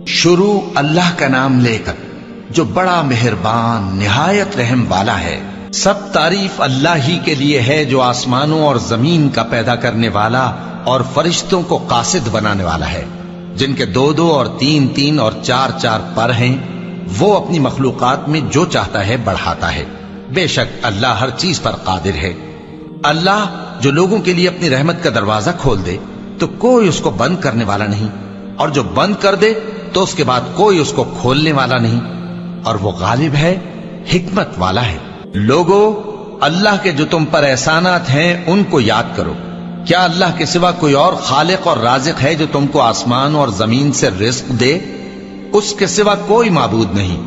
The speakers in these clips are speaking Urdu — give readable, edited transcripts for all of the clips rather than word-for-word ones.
شروع اللہ کا نام لے کر جو بڑا مہربان نہایت رحم والا ہے۔ سب تعریف اللہ ہی کے لیے ہے جو آسمانوں اور زمین کا پیدا کرنے والا اور فرشتوں کو قاصد بنانے والا ہے، جن کے 2 اور 3 اور 4 پر ہیں۔ وہ اپنی مخلوقات میں جو چاہتا ہے بڑھاتا ہے، بے شک اللہ ہر چیز پر قادر ہے۔ اللہ جو لوگوں کے لیے اپنی رحمت کا دروازہ کھول دے تو کوئی اس کو بند کرنے والا نہیں، اور جو بند کر دے تو اس کے بعد کوئی اس کو کھولنے والا نہیں، اور وہ غالب ہے، حکمت والا ہے۔ لوگو، اللہ کے جو تم پر احسانات ہیں ان کو یاد کرو۔ کیا اللہ کے سوا کوئی اور خالق اور رازق ہے جو تم کو آسمان اور زمین سے رزق دے؟ اس کے سوا کوئی معبود نہیں،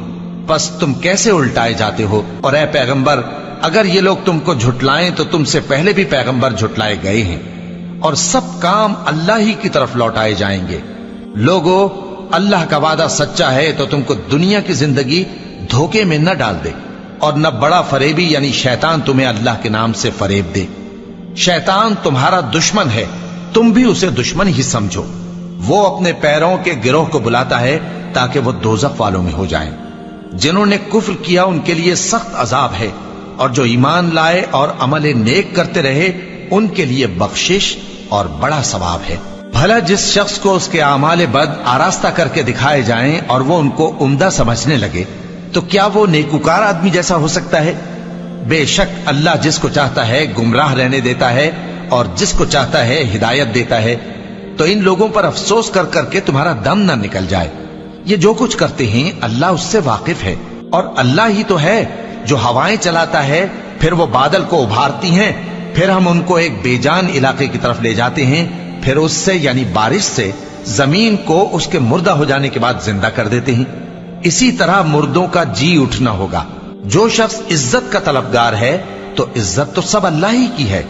پس تم کیسے الٹائے جاتے ہو؟ اور اے پیغمبر، اگر یہ لوگ تم کو جھٹلائیں تو تم سے پہلے بھی پیغمبر جھٹلائے گئے ہیں، اور سب کام اللہ ہی کی طرف لوٹائے جائیں گے۔ لوگو، اللہ کا وعدہ سچا ہے تو تم کو دنیا کی زندگی دھوکے میں نہ ڈال دے، اور نہ بڑا فریبی یعنی شیطان تمہیں اللہ کے نام سے فریب دے۔ شیطان تمہارا دشمن ہے، تم بھی اسے دشمن ہی سمجھو۔ وہ اپنے پیروں کے گروہ کو بلاتا ہے تاکہ وہ دوزخ والوں میں ہو جائیں۔ جنہوں نے کفر کیا ان کے لیے سخت عذاب ہے، اور جو ایمان لائے اور عمل نیک کرتے رہے ان کے لیے بخشش اور بڑا ثواب ہے۔ بھلا جس شخص کو اس کے اعمال بد آراستہ کر کے دکھائے جائیں اور وہ ان کو عمدہ سمجھنے لگے تو کیا وہ نیکوکار آدمی جیسا ہو سکتا ہے؟ بے شک اللہ جس کو چاہتا ہے گمراہ رہنے دیتا ہے اور جس کو چاہتا ہے ہدایت دیتا ہے۔ تو ان لوگوں پر افسوس کر کر کے تمہارا دم نہ نکل جائے۔ یہ جو کچھ کرتے ہیں اللہ اس سے واقف ہے، اور اللہ ہی تو ہے جو ہوائیں چلاتا ہے، پھر وہ بادل کو ابھارتی ہیں، پھر ہم ان کو ایک بے جان علاقے کی طرف لے جاتے ہیں، پھر اس سے یعنی بارش سے زمین کو اس کے مردہ ہو جانے کے بعد زندہ کر دیتے ہیں۔ اسی طرح مردوں کا جی اٹھنا ہوگا۔ جو شخص عزت کا طلبگار ہے تو عزت تو سب اللہ ہی کی ہے،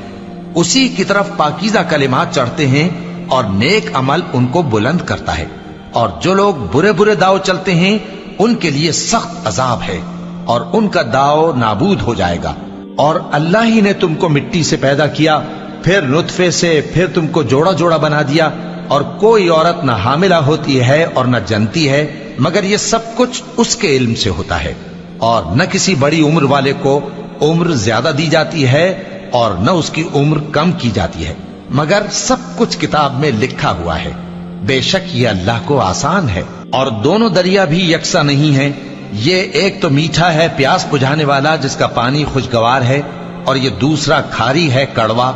اسی کی طرف پاکیزہ کلمات چڑھتے ہیں اور نیک عمل ان کو بلند کرتا ہے، اور جو لوگ برے برے داؤ چلتے ہیں ان کے لیے سخت عذاب ہے، اور ان کا داؤ نابود ہو جائے گا۔ اور اللہ ہی نے تم کو مٹی سے پیدا کیا، پھر نطفے سے، پھر تم کو جوڑا جوڑا بنا دیا، اور کوئی عورت نہ حاملہ ہوتی ہے اور نہ جنتی ہے، مگر یہ سب کچھ اس کے علم سے ہوتا ہے۔ اور نہ کسی بڑی عمر والے کو عمر زیادہ دی جاتی ہے اور نہ اس کی عمر کم کی جاتی ہے، مگر سب کچھ کتاب میں لکھا ہوا ہے۔ بے شک یہ اللہ کو آسان ہے۔ اور دونوں دریا بھی یکساں نہیں ہیں، یہ ایک تو میٹھا ہے پیاس بجھانے والا جس کا پانی خوشگوار ہے، اور یہ دوسرا کھاری ہے کڑوا،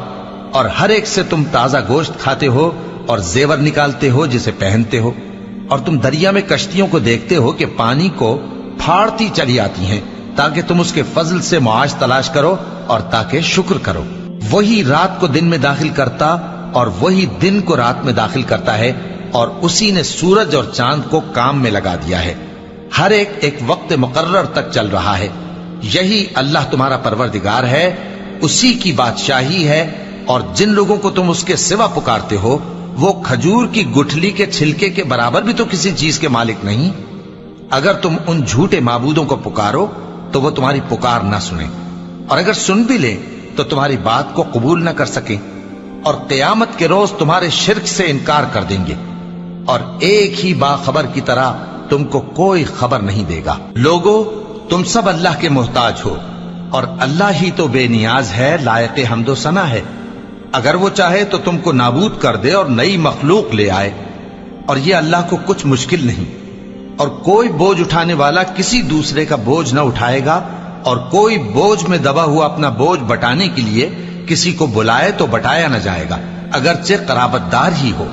اور ہر ایک سے تم تازہ گوشت کھاتے ہو اور زیور نکالتے ہو جسے پہنتے ہو۔ اور تم دریا میں کشتیوں کو دیکھتے ہو کہ پانی کو پھاڑتی چلی آتی ہیں تاکہ تم اس کے فضل سے معاش تلاش کرو اور تاکہ شکر کرو۔ وہی رات کو دن میں داخل کرتا اور وہی دن کو رات میں داخل کرتا ہے، اور اسی نے سورج اور چاند کو کام میں لگا دیا ہے، ہر ایک ایک وقت مقرر تک چل رہا ہے۔ یہی اللہ تمہارا پروردگار ہے، اسی کی بادشاہی ہے۔ اور جن لوگوں کو تم اس کے سوا پکارتے ہو وہ کھجور کی گٹھلی کے چھلکے کے برابر بھی تو کسی چیز کے مالک نہیں۔ اگر تم ان جھوٹے معبودوں کو پکارو تو وہ تمہاری پکار نہ سنیں، اور اگر سن بھی لیں تو تمہاری بات کو قبول نہ کر سکیں، اور قیامت کے روز تمہارے شرک سے انکار کر دیں گے، اور ایک ہی باخبر کی طرح تم کو کوئی خبر نہیں دے گا۔ لوگو، تم سب اللہ کے محتاج ہو، اور اللہ ہی تو بے نیاز ہے، لائق حمد و ثنا ہے۔ اگر وہ چاہے تو تم کو نابود کر دے اور نئی مخلوق لے آئے، اور یہ اللہ کو کچھ مشکل نہیں۔ اور کوئی بوجھ اٹھانے والا کسی دوسرے کا بوجھ نہ اٹھائے گا، اور کوئی بوجھ میں دبا ہوا اپنا بوجھ بٹانے کے لیے کسی کو بلائے تو بٹایا نہ جائے گا، اگرچہ قرابت دار ہی ہو۔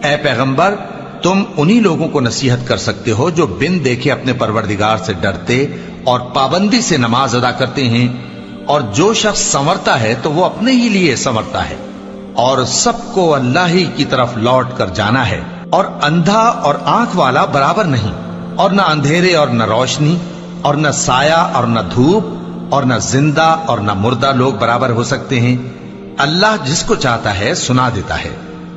اے پیغمبر، تم انہی لوگوں کو نصیحت کر سکتے ہو جو بن دیکھے اپنے پروردگار سے ڈرتے اور پابندی سے نماز ادا کرتے ہیں، اور جو شخص سنورتا ہے تو وہ اپنے ہی لیے سنورتا ہے، اور سب کو اللہ ہی کی طرف لوٹ کر جانا ہے۔ اور اندھا اور آنکھ والا برابر نہیں، اور نہ اندھیرے اور نہ روشنی، اور نہ سایہ اور نہ دھوپ، اور نہ زندہ اور نہ مردہ لوگ برابر ہو سکتے ہیں۔ اللہ جس کو چاہتا ہے سنا دیتا ہے،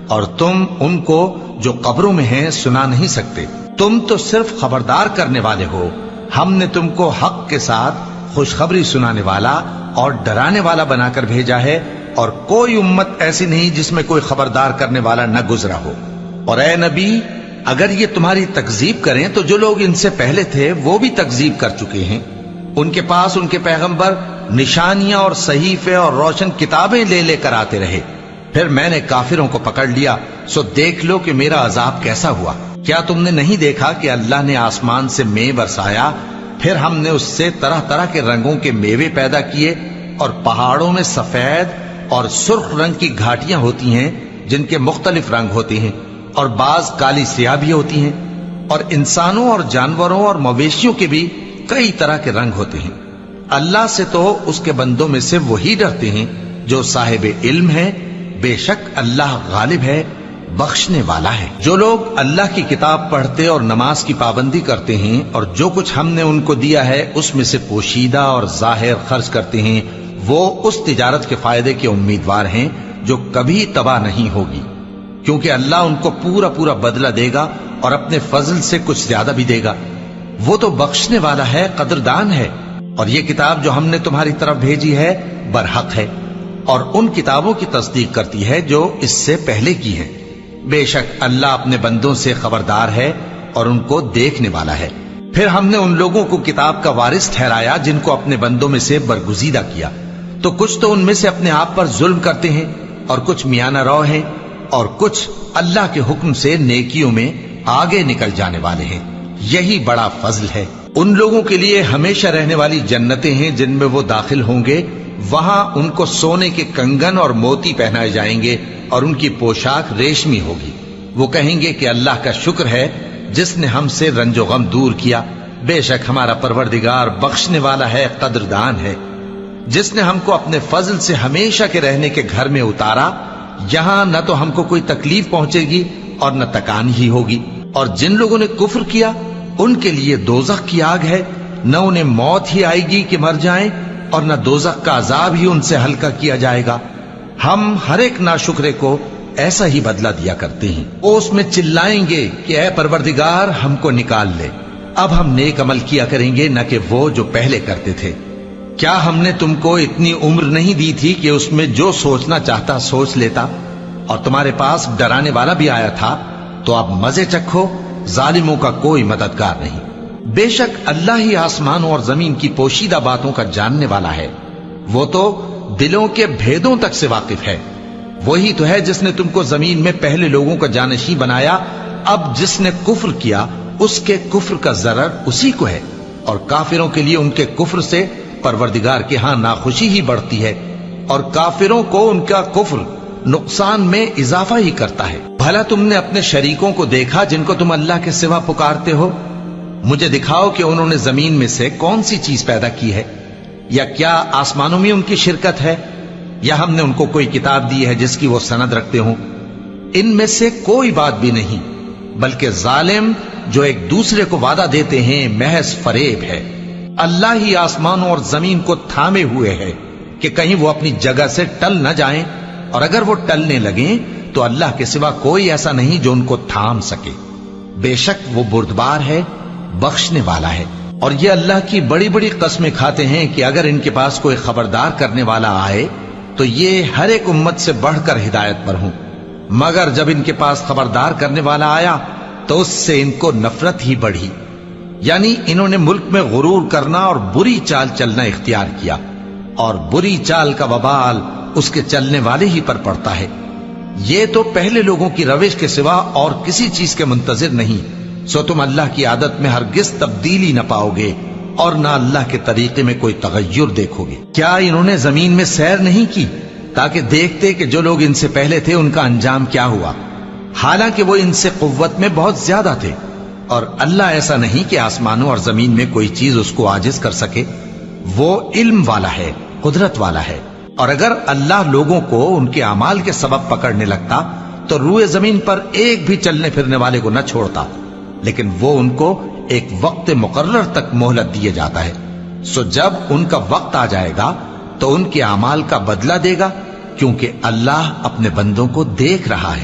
اور تم ان کو جو قبروں میں ہیں سنا نہیں سکتے۔ تم تو صرف خبردار کرنے والے ہو، ہم نے تم کو حق کے ساتھ خوشخبری سنانے والا اور ڈرانے والا بنا کر بھیجا ہے، اور کوئی امت ایسی نہیں جس میں کوئی خبردار کرنے والا نہ گزرا ہو۔ اور اے نبی، اگر یہ تمہاری تکذیب کریں تو جو لوگ ان سے پہلے تھے وہ بھی تکذیب کر چکے ہیں. ان کے پاس ان کے پیغمبر نشانیاں اور صحیفے اور روشن کتابیں لے لے کر آتے رہے. پھر میں نے کافروں کو پکڑ لیا، سو دیکھ لو کہ میرا عذاب کیسا ہوا. کیا تم نے نہیں دیکھا کہ اللہ نے آسمان سے مے برسایا، پھر ہم نے اس سے طرح طرح کے رنگوں کے میوے پیدا کیے، اور پہاڑوں میں سفید اور سرخ رنگ کی گھاٹیاں ہوتی ہیں جن کے مختلف رنگ ہوتے ہیں، اور بعض کالی سیاہ بھی ہوتی ہیں، اور انسانوں اور جانوروں اور مویشیوں کے بھی کئی طرح کے رنگ ہوتے ہیں. اللہ سے تو اس کے بندوں میں سے وہی ڈرتے ہیں جو صاحب علم ہے. بے شک اللہ غالب ہے، بخشنے والا ہے. جو لوگ اللہ کی کتاب پڑھتے اور نماز کی پابندی کرتے ہیں اور جو کچھ ہم نے ان کو دیا ہے اس میں سے پوشیدہ اور ظاہر خرچ کرتے ہیں، وہ اس تجارت کے فائدے کے امیدوار ہیں جو کبھی تباہ نہیں ہوگی، کیونکہ اللہ ان کو پورا پورا بدلہ دے گا اور اپنے فضل سے کچھ زیادہ بھی دے گا. وہ تو بخشنے والا ہے، قدردان ہے. اور یہ کتاب جو ہم نے تمہاری طرف بھیجی ہے برحق ہے، اور ان کتابوں کی تصدیق کرتی ہے جو اس سے پہلے کی ہیں. بے شک اللہ اپنے بندوں سے خبردار ہے اور ان کو دیکھنے والا ہے. پھر ہم نے ان لوگوں کو کتاب کا وارث ٹھہرایا جن کو اپنے بندوں میں سے برگزیدہ کیا، تو کچھ تو ان میں سے اپنے آپ پر ظلم کرتے ہیں اور کچھ میانہ رو ہیں، اور کچھ اللہ کے حکم سے نیکیوں میں آگے نکل جانے والے ہیں. یہی بڑا فضل ہے. ان لوگوں کے لیے ہمیشہ رہنے والی جنتیں ہیں جن میں وہ داخل ہوں گے. وہاں ان کو سونے کے کنگن اور موتی پہنائے جائیں گے اور ان کی پوشاک ریشمی ہوگی. وہ کہیں گے کہ اللہ کا شکر ہے جس نے ہم سے رنج و غم دور کیا. بے شک ہمارا پروردگار بخشنے والا ہے، قدردان ہے. جس نے ہم کو اپنے فضل سے ہمیشہ کے رہنے کے گھر میں اتارا، یہاں نہ تو ہم کو کوئی تکلیف پہنچے گی اور نہ تکان ہی ہوگی. اور جن لوگوں نے کفر کیا ان کے لیے دوزخ کی آگ ہے، نہ انہیں موت ہی آئے گی کہ مر جائیں، اور نہ دوزخ کا عذاب ہی ان سے ہلکا کیا جائے گا. ہم ہر ایک ناشکرے کو ایسا ہی بدلہ دیا کرتے ہیں. وہ اس میں چلائیں گے کہ اے پروردگار ہم کو نکال لے، اب ہم نیک عمل کیا کریں گے نہ کہ وہ جو پہلے کرتے تھے. کیا ہم نے تم کو اتنی عمر نہیں دی تھی کہ اس میں جو سوچنا چاہتا سوچ لیتا، اور تمہارے پاس ڈرانے والا بھی آیا تھا؟ تو اب مزے چکھو، ظالموں کا کوئی مددگار نہیں. بے شک اللہ ہی آسمانوں اور زمین کی پوشیدہ باتوں کا جاننے والا ہے. وہ تو دلوں کے بھیدوں تک سے واقف ہے. وہی تو ہے جس نے تم کو زمین میں پہلے لوگوں کا جانشین بنایا. اب جس نے کفر کیا اس کے کفر کا ضرر اسی کو ہے، اور کافروں کے لیے ان کے کفر سے پروردگار کے ہاں ناخوشی ہی بڑھتی ہے، اور کافروں کو ان کا کفر نقصان میں اضافہ ہی کرتا ہے. بھلا تم نے اپنے شریکوں کو دیکھا جن کو تم اللہ کے سوا پکارتے ہو؟ مجھے دکھاؤ کہ انہوں نے زمین میں سے کون سی چیز پیدا کی ہے، یا کیا آسمانوں میں ان کی شرکت ہے، یا ہم نے ان کو کوئی کتاب دی ہے جس کی وہ سند رکھتے ہوں؟ ان میں سے کوئی بات بھی نہیں، بلکہ ظالم جو ایک دوسرے کو وعدہ دیتے ہیں محض فریب ہے. اللہ ہی آسمانوں اور زمین کو تھامے ہوئے ہے کہ کہیں وہ اپنی جگہ سے ٹل نہ جائیں، اور اگر وہ ٹلنے لگیں تو اللہ کے سوا کوئی ایسا نہیں جو ان کو تھام سکے. بے شک وہ بردبار ہے، بخشنے والا ہے. اور یہ اللہ کی بڑی بڑی قسمیں کھاتے ہیں کہ اگر ان کے پاس کوئی خبردار کرنے والا آئے تو یہ ہر ایک امت سے بڑھ کر ہدایت پر ہوں، مگر جب ان کے پاس خبردار کرنے والا آیا تو اس سے ان کو نفرت ہی بڑھی. یعنی انہوں نے ملک میں غرور کرنا اور بری چال چلنا اختیار کیا، اور بری چال کا وبال اس کے چلنے والے ہی پر پڑتا ہے. یہ تو پہلے لوگوں کی روش کے سوا اور کسی چیز کے منتظر نہیں، سو تم اللہ کی عادت میں ہرگز تبدیلی نہ پاؤ گے اور نہ اللہ کے طریقے میں کوئی تغیر دیکھو گے. کیا انہوں نے زمین میں سیر نہیں کی تاکہ دیکھتے کہ جو لوگ ان سے پہلے تھے ان کا انجام کیا ہوا، حالانکہ وہ ان سے قوت میں بہت زیادہ تھے. اور اللہ ایسا نہیں کہ آسمانوں اور زمین میں کوئی چیز اس کو عاجز کر سکے. وہ علم والا ہے، قدرت والا ہے. اور اگر اللہ لوگوں کو ان کے اعمال کے سبب پکڑنے لگتا تو روئے زمین پر ایک بھی چلنے پھرنے والے کو نہ چھوڑتا، لیکن وہ ان کو ایک وقت مقرر تک مہلت دیے جاتا ہے. سو جب ان کا وقت آ جائے گا تو ان کے اعمال کا بدلہ دے گا، کیونکہ اللہ اپنے بندوں کو دیکھ رہا ہے.